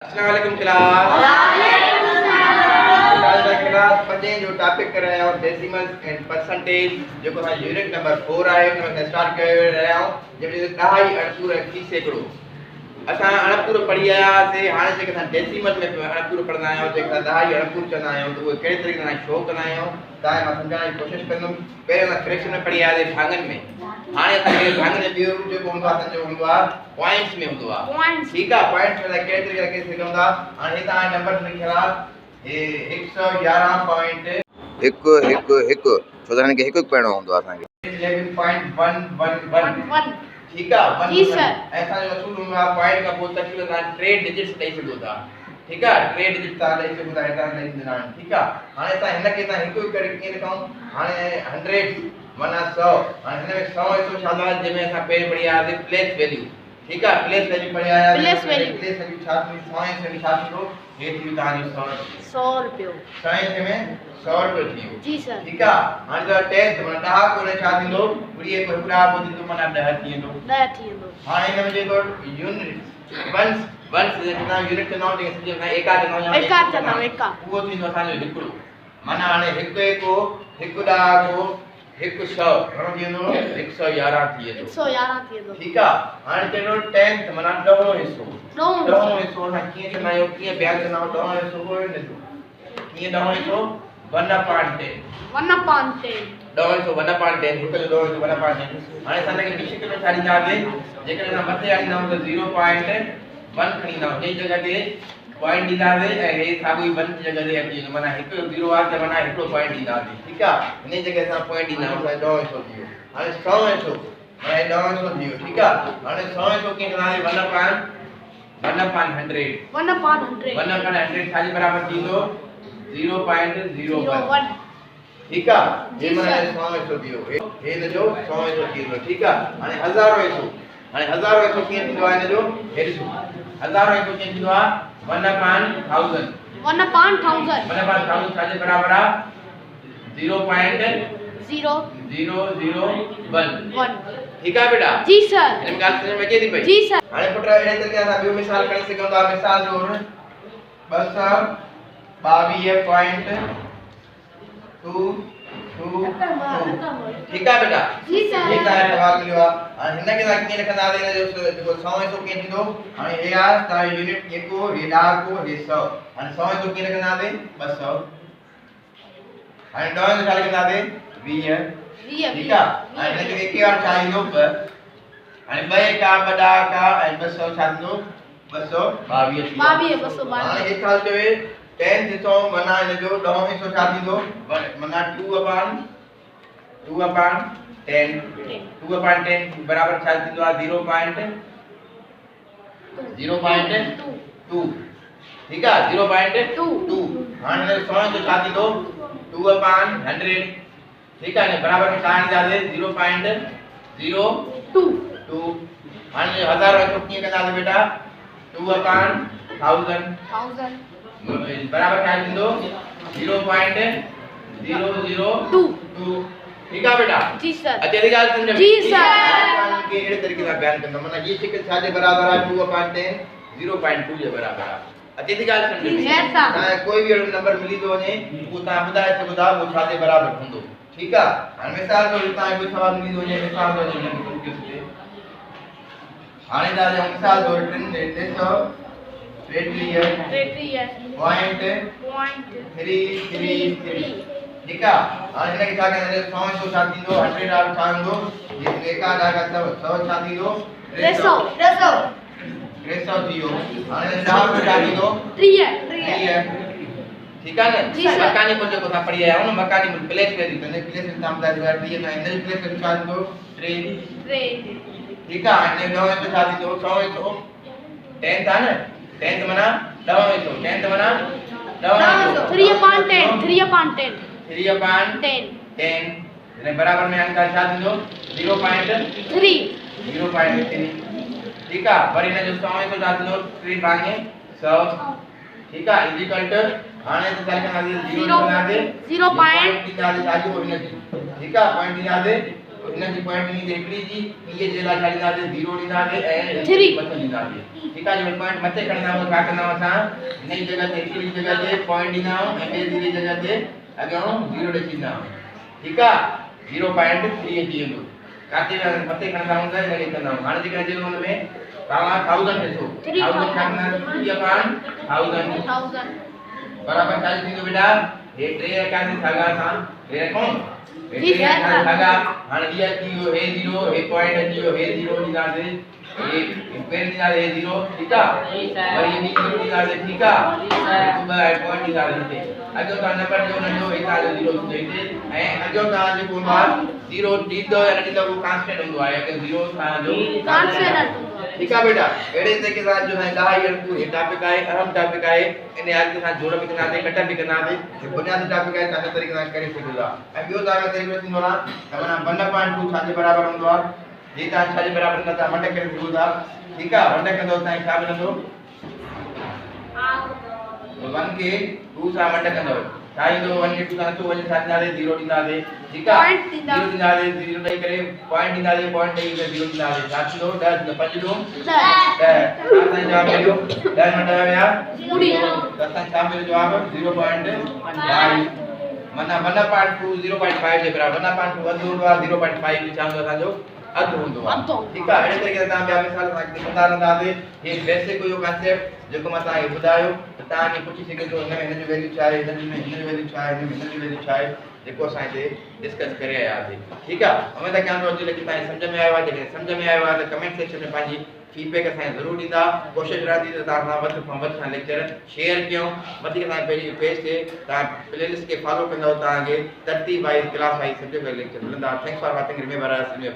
अस्सलाम वालेकुम क्लास। आज का क्लास पढ़े जो टॉपिक कर रहे हैं डेसिमल्स एंड परसेंटेज जो को यूनिट नंबर 4 आए उनमें स्टार्ट कर रहे हूं जब दहाई अणपूर 30 सैकड़ो असा अणपूर पढ़ी आया से हाने जे के डेसिमल में अणपूर पढ़ना है जे के दहाई अणपूर चना है तो वो केड़े तरीके से शो करना है ताए मां समझाने की कोशिश कंदम। पहले ना फ्रैक्शन में पढ़ी आया भांगन में हाने तक भांगन में बियो जो को हुंदा जो हुंदा पॉइंट्स में हुंदा ठीक है पॉइंट्स में केड़े तरीके से हुंदा हाने ता नंबर लिखला ए 111.111 छोदाने के एक पढ़नो हुंदो असा के 11.111 ठीक है जी सर। ऐसा जो शुरू में आप पॉइंट का बोलता है कि ट्रेड डिजिट्स दे सको था ठीक है ट्रेड डिजिट ता दे सको था एटा दे देना ठीक है। हाने ता हिन के ता हिकु करे के लिखाऊं हाने 100 वना 100 हाने में 100 तो शाबाश जे में ऐसा पे बढ़िया है प्लेस वैल्यू ठीक है प्लेस वैल्यू बढ़िया है प्लेस वैल्यू छात्र 100 से छात्र लो ये थी तानी 100 रुपए 100 में 100 रुपए थी जी सर ठीक है। हाने जो 10 मन डहा को ने छात्र लो बुढ़िए को बुढ़ा को तो मना 10 थी दो हाने में जे तो यूनिट वंस जितना यूनिट चनाव जे समझ ना एका चनाव एका वो थी असा जो हिकड़ो माना हाने हिकु डा को 100 घणो थींदो 111 थी तो ठीक है। हाने चलो 10th माना 10 हिस्सो ना किए चनायो किए बयान चनाव 10 हिस्सो को ने किए 10 हिस्सो 1/10 हिकु जो 1/10 हाने साने के निश्चित में छाड़ी जावे जेकर ना मथे आनी ना तो 0.1 खणी ना जे जगह ते पॉइंट दीदावे ए सागोई 1 जगह ते अची माना हिकु 0 आ ते माना हिकु पॉइंट दीदावे ठीक है। इन जगह सा पॉइंट दीना सा 100 दियो हाने 100 माने 100 दियो ठीक है। हाने 100 के नाले 1/100 खाली बराबर थींदो 0.01 ठीक है। ये माने 100 दियो हे न जो 100 थींदो ठीक है। हाने 1000 के थींदो आने जो हेडसो 1000 के थींदो 1/1000 खाली बराबर 0.0001 ठीक है बेटा जी सर इन गाल समझ में के दी भाई जी सर। हाने पुत्र एने तरीके सा बियो मिसाल कर सको मिसाल जो 222.222 ठीक है बेटा जी सर ये तारे जवाब मिलवा हिन के सा के लिखना दे जो 100 के थींदो हाने हे आ ता यूनिट एको हेडा को हे 100 हाने 100 के लिखना दे 200 हाने 2 के लिखना दे 20 ठीक है। हाने के एक बार चाहिए लो हाने 2 का बड़ा का 200 चाहिए 222 हाने एक साल जो 10 हिस्सों मना जो 10 हिस्सों चाहिए दो मना 2/10 बराबर चाहिए दो 0.2 ठीक है 0.2 हाने 100 जो चाहिए दो 2/100 ठीक है ने बराबर में कहां जाते 0.02 हाने 1000 रखो किए का जाते बेटा 2/1000 बराबर क्या दो 0.002 ठीक है बेटा जी सर। अच्छा ये बात समझ जी सर के एड़े तरीके से बयान करना मतलब ये शिकल छाजे बराबर है 2/10 0.2 के बराबर है। अच्छा ये बात समझ में कोई भी नंबर मिली तो ने वो ता बुधाए तो बुधा वो छाजे बराबर हुंदो ठीक है। हां मिसाल तो ता कोई सवाल मिली तो ने मिसाल तो हाने दा मिसाल तो 3.33 ठीक है। हां इने के छाके 100 छाती दो 100 आर छान दो ये एका डागा 100 छाती दो 300 दियो हाने 10 छाती दो 3 ठीक है ना मकानी बोल जो था पढ़िया है ना मकानी बोल प्लेस पे दी ने प्लेस में नाम दा दिया ये ना इन प्लेस में छान दो 3 ठीक है। हाने 9 तो छाती दो 100 10 था ना 10 मना 10 मना 3/10 ने बराबर में अंक छाती दो 0.3 ठीक है। पर इने जो 100 को छाती दो 3 भागे 100 ठीक है इक्वल टू हाने तो चल के 0 बना दे 0.3 आगे साजू को ठीक है पॉइंट दिया दे हिन जी पॉइंट नी हिकड़ी जी ये जे ला छा ॾींदासीं 0 ॾींदासीं ऐं 3 मथे ॾींदासीं ठीक आहे जो पॉइंट मथे खणंदा आहियूं छा कंदा आहियूं असां हिन जी जगह ते हिकड़ी जगह ते पॉइंट ॾींदा आहियूं ऐं ॿिए जी जगह ते अॻियां 0 ॾेई छॾींदा आहियूं ठीक आहे 0.3 अची वेंदो काथे मथे खणंदा आहियूं त हिन खे कंदा आहियूं हाणे जेका जे हुन में तव्हां 1000 ॾिसो 1000 छा कंदा 1000 बराबर छा थींदो बेटा ये टे रखंदासीं धागा सां टे रखूं जी सर धागा हाणे इहा थी वियो हे 0 हे पॉइंट अची वियो हे 0 ॾींदासीं ये पेन ॾींदासीं हे 0 ठीक आहे वरी ये 0 ॾींदासीं ठीक आहे ॿ पॉइंट ॾींदासीं हिते अॼो तव्हां नंबर जो नंढो हे तव्हांजो 0 थींदो हिते ऐं अॼो तव्हां जेको हूंदो आहे 0 ॾींदो या न ॾींदो उहो कांस्टेंट हूंदो आहे अगरि 0 तव्हांजो कांस्टेंट ठीक है बेटा एड़े तरीके सां जो है 10 ईयर को टॉपिक है अहम टॉपिक है इन याद के साथ जोड़ भी करना दे कट भी करना दे ये बुनियादी टॉपिक है ताकि तरीके सां करे सघो ऐं ॿियो तव्हां तरीक़ो थींदो ना तमाम 1.2 छा जे बराबर हूंदो आहे जे तव्हां छा जे बराबर कंदा त मंड करे सघो था ठीक आहे मंड कंदो त छा मिलंदो 1 के 2 सां मंड कंदो छा ईंदो 1 के 2 सां तो वञे छा ॾींदासीं 0 ॾींदासीं ठीक आहे 0 ॾींदासीं 0 ॾेई करे पॉइंट ॾींदासीं पॉइंट ॾेई करे 0 ॾींदासीं छा थींदो 10 5 ॾो 10 असां जवाब मिलियो 10 मंड आया पूरी त असां छा मिलियो जवाब 0.5 माना 1.2 0.5 जे बराबर 1.2 वधि हूंदो आहे 0.5 बि छा हूंदो असांजो अधु हूंदो आहे ठीक आहे अहिड़े तरीक़े सां तव्हां ॿिया मिसाल सां कंदा रहंदासीं हे बेसिक हुयो कांसेप्ट जेको मां तव्हांखे ॿुधायो त तव्हांखे पुछी सघे थो हिन जो वैल्यू छा आहे हिन जो वैल्यू छा आहे हिन जो वैल्यू छा आहे जेको असां हिते डिस्कस करे आया हुआसीं ठीक आहे उमेद कयां थो अॼु तव्हांखे सम्झ में आयो आहे जेकॾहिं सम्झ में आयो आहे त कमेंट सेक्शन में पंहिंजी फीडबैक असांखे ज़रूरु ॾींदा कोशिशि रहंदी त तव्हां सां वधि खां वधि लेक्चर शेयर कयूं वधीक तव्हां पंहिंजी पेज ते तव्हां प्लेलिस्ट खे फॉलो कंदव तव्हांखे तरतीब wise class wise subject wise lecture मिलंदा थैंक्स फॉर वाचिंग रिमेंबर अस इन योर